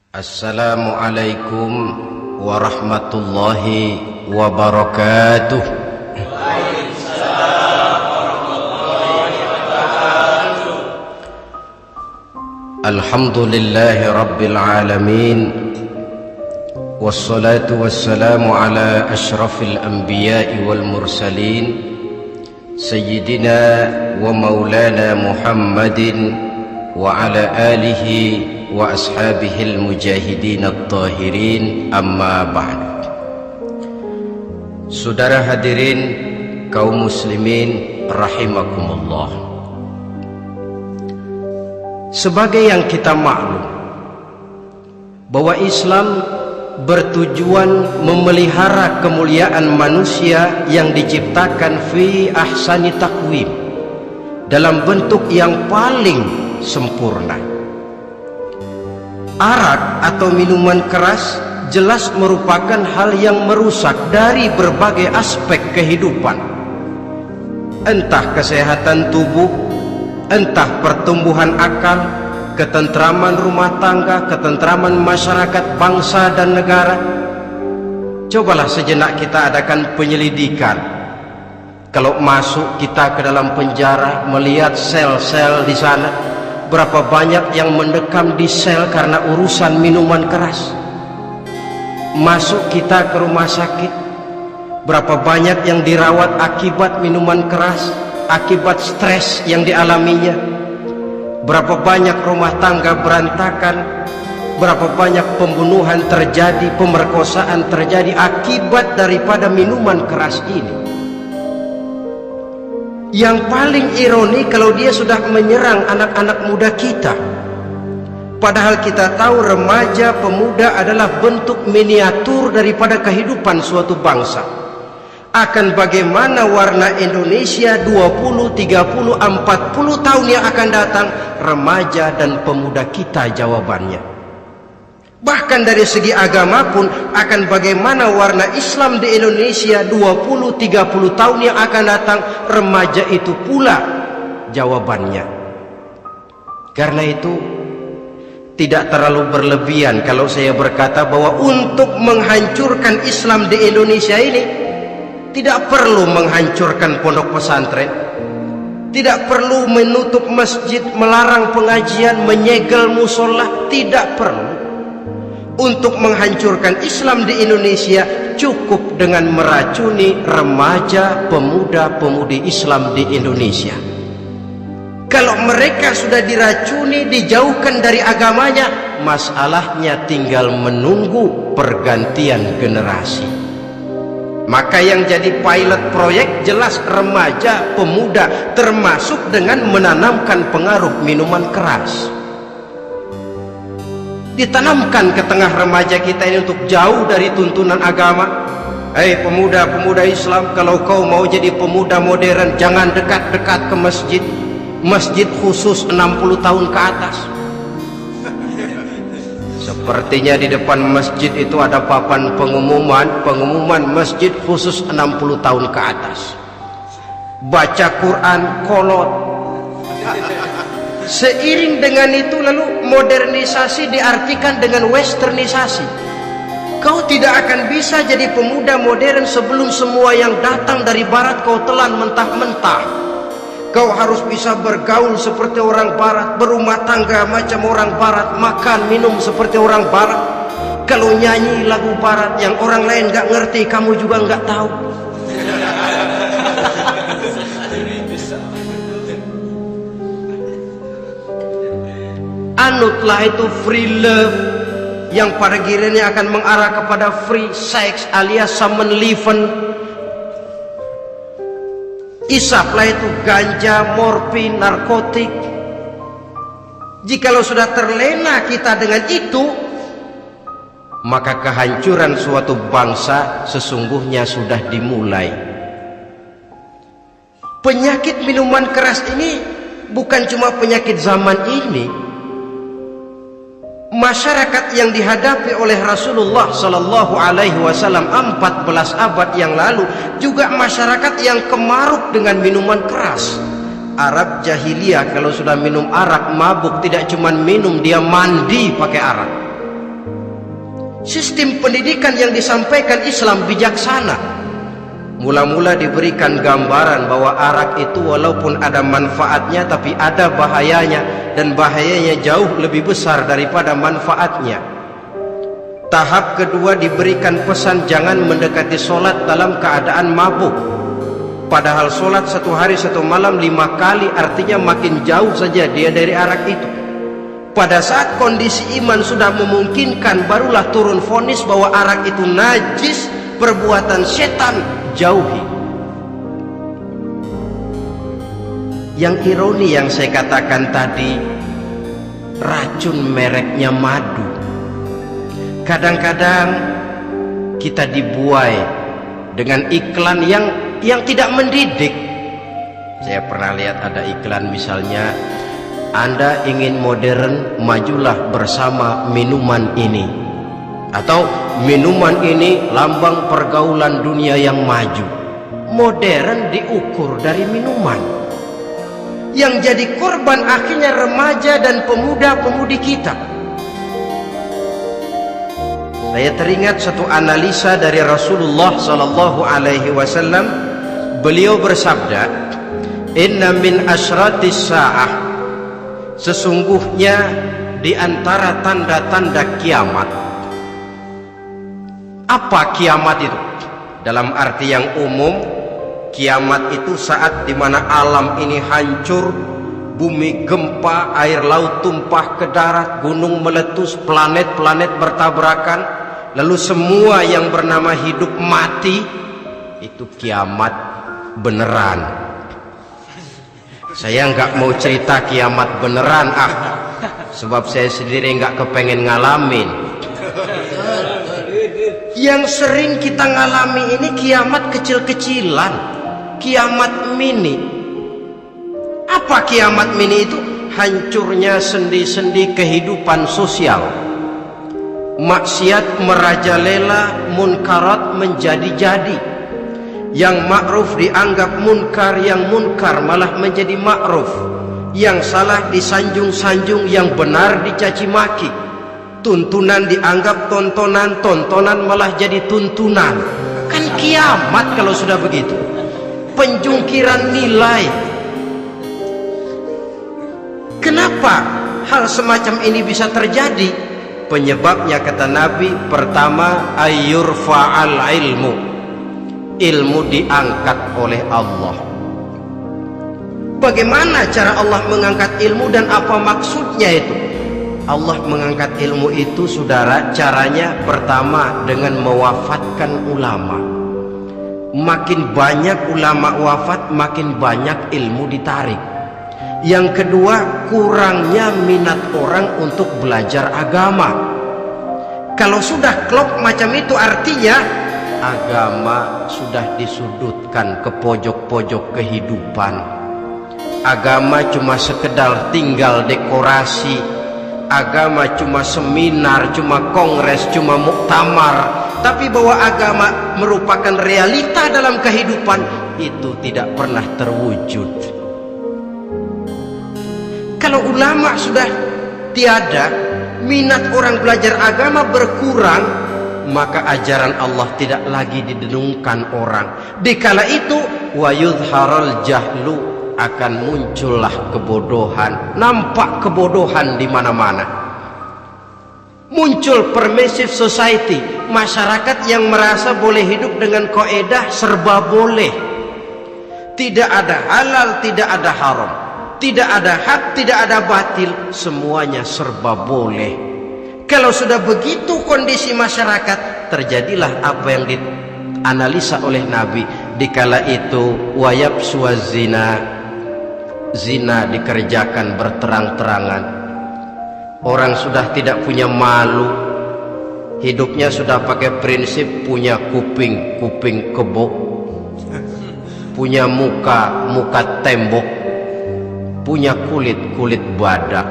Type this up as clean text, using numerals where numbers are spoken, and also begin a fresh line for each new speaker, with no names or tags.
Assalamualaikum warahmatullahi wabarakatuh.
Waalaikumsalam warahmatullahi wabarakatuh.
Alhamdulillahi rabbil alamin. Wassalatu wassalamu ala ashrafil anbiya'i wal mursalin Sayyidina wa maulana Muhammadin wa ala alihi wa ashabihil mujahidin at-tahirin, amma ba'd. Saudara hadirin kaum muslimin rahimakumullah, sebagai yang kita maklum bahwa Islam bertujuan memelihara kemuliaan manusia yang diciptakan fi ahsani taqwim, dalam bentuk yang paling sempurna. Arak atau minuman keras jelas merupakan hal yang merusak dari berbagai aspek kehidupan, entah kesehatan tubuh, entah pertumbuhan akal, ketentraman rumah tangga, ketentraman masyarakat, bangsa dan negara. Cobalah sejenak kita adakan penyelidikan. Kalau masuk kita ke dalam penjara, melihat sel-sel di sana, berapa banyak yang mendekam di sel karena urusan minuman keras. Masuk kita ke rumah sakit, berapa banyak yang dirawat akibat minuman keras, akibat stres yang dialaminya. Berapa banyak rumah tangga berantakan, berapa banyak pembunuhan terjadi, pemerkosaan terjadi akibat daripada minuman keras ini. Yang paling ironi kalau dia sudah menyerang anak-anak muda kita. Padahal kita tahu remaja pemuda adalah bentuk miniatur daripada kehidupan suatu bangsa. Akan bagaimana warna Indonesia 20, 30, 40 tahun yang akan datang, remaja dan pemuda kita jawabannya. Bahkan dari segi agama pun, akan bagaimana warna Islam di Indonesia 20, 30 tahun yang akan datang, remaja itu pula jawabannya. Karena itu tidak terlalu berlebihan kalau saya berkata bahwa untuk menghancurkan Islam di Indonesia ini tidak perlu menghancurkan pondok pesantren, tidak perlu menutup masjid, melarang pengajian, menyegel musola, tidak perlu. Untuk menghancurkan Islam di Indonesia cukup dengan meracuni remaja, pemuda-pemudi Islam di Indonesia. Kalau mereka sudah diracuni, dijauhkan dari agamanya, masalahnya tinggal menunggu pergantian generasi. Maka yang jadi pilot proyek jelas remaja, pemuda, termasuk dengan menanamkan pengaruh minuman keras. Ditanamkan ke tengah remaja kita ini untuk jauh dari tuntunan agama. Hei pemuda-pemuda Islam, kalau kau mau jadi pemuda modern, jangan dekat-dekat ke masjid. Masjid khusus 60 tahun ke atas. Sepertinya di depan masjid itu ada papan pengumuman masjid khusus 60 tahun ke atas. Baca Quran kolot. Seiring dengan itu lalu modernisasi diartikan dengan westernisasi. Kau tidak akan bisa jadi pemuda modern sebelum semua yang datang dari barat kau telan mentah-mentah. Kau harus bisa bergaul seperti orang barat, berumah tangga macam orang barat, makan minum seperti orang barat. Kalau nyanyi lagu barat yang orang lain gak ngerti, kamu juga gak tahu. Anutlah itu free love yang pada gilirannya akan mengarah kepada free sex alias samenleven. Isaplah itu ganja, morfin, narkotik. Jikalau sudah terlena kita dengan itu, maka kehancuran suatu bangsa sesungguhnya sudah dimulai. Penyakit minuman keras ini bukan cuma penyakit zaman ini. Masyarakat yang dihadapi oleh Rasulullah Sallallahu Alaihi Wasallam 14 abad yang lalu juga masyarakat yang kemaruk dengan minuman keras. Arab jahiliyah kalau sudah minum arak mabuk, tidak cuma minum, dia mandi pakai arak. Sistem pendidikan yang disampaikan Islam bijaksana. Mula-mula diberikan gambaran bahwa arak itu walaupun ada manfaatnya tapi ada bahayanya, dan bahayanya jauh lebih besar daripada manfaatnya. Tahap kedua diberikan pesan jangan mendekati solat dalam keadaan mabuk. Padahal solat 1 hari 1 malam 5 kali, artinya makin jauh saja dia dari arak itu. Pada saat kondisi iman sudah memungkinkan, barulah turun vonis bahwa arak itu najis, perbuatan setan, jauhi. Yang ironi yang saya katakan tadi, racun mereknya madu. Kadang-kadang kita dibuai dengan iklan yang tidak mendidik. Saya pernah lihat ada iklan misalnya, Anda ingin modern, majulah bersama minuman ini. Atau minuman ini lambang pergaulan dunia yang maju. Modern diukur dari minuman. Yang jadi korban akhirnya remaja dan pemuda-pemudi kita. Saya teringat satu analisa dari Rasulullah sallallahu alaihi wasallam. Beliau bersabda, "Inna min asyratis sa'ah." Sesungguhnya di antara tanda-tanda kiamat. Apa kiamat itu? Dalam arti yang umum, kiamat itu saat dimana alam ini hancur, bumi gempa, air laut tumpah ke darat, gunung meletus, planet-planet bertabrakan, lalu semua yang bernama hidup mati. Itu kiamat beneran. Saya nggak mau cerita kiamat beneran, sebab saya sendiri nggak kepengen ngalamin. Yang sering kita ngalami ini kiamat kecil-kecilan, kiamat mini. Apa kiamat mini itu? Hancurnya sendi-sendi kehidupan sosial. Maksiat merajalela, munkarat menjadi-jadi. Yang ma'ruf dianggap munkar, yang munkar malah menjadi ma'ruf. Yang salah disanjung-sanjung, yang benar dicaci maki. Tuntunan dianggap tontonan, tontonan malah jadi tuntunan. Kan kiamat kalau sudah begitu. Penjungkiran nilai. Kenapa hal semacam ini bisa terjadi? Penyebabnya kata Nabi, pertama ayyurfa'al ilmu. Ilmu diangkat oleh Allah. Bagaimana cara Allah mengangkat ilmu dan apa maksudnya itu? Allah mengangkat ilmu itu, saudara, caranya pertama dengan mewafatkan ulama. Makin banyak ulama wafat, makin banyak ilmu ditarik. Yang kedua, kurangnya minat orang untuk belajar agama. Kalau sudah klop macam itu, artinya agama sudah disudutkan ke pojok-pojok kehidupan. Agama cuma sekedar tinggal dekorasi. Agama cuma seminar, cuma kongres, cuma muktamar. Tapi bahwa agama merupakan realita dalam kehidupan, itu tidak pernah terwujud. Kalau ulama sudah tiada, minat orang belajar agama berkurang, maka ajaran Allah tidak lagi didengungkan orang. Dikala itu wa yudharal jahlu, akan muncullah kebodohan, nampak kebodohan di mana-mana. Muncul permissive society, masyarakat yang merasa boleh hidup dengan kaidah serba boleh. Tidak ada halal, tidak ada haram, tidak ada hak, tidak ada batil, semuanya serba boleh. Kalau sudah begitu kondisi masyarakat, terjadilah apa yang dianalisa oleh Nabi. Dikala itu wayabsuwa zina, zina dikerjakan berterang-terangan. Orang sudah tidak punya malu, hidupnya sudah pakai prinsip punya kuping, kuping kebo, punya muka, muka tembok, punya kulit, kulit badak.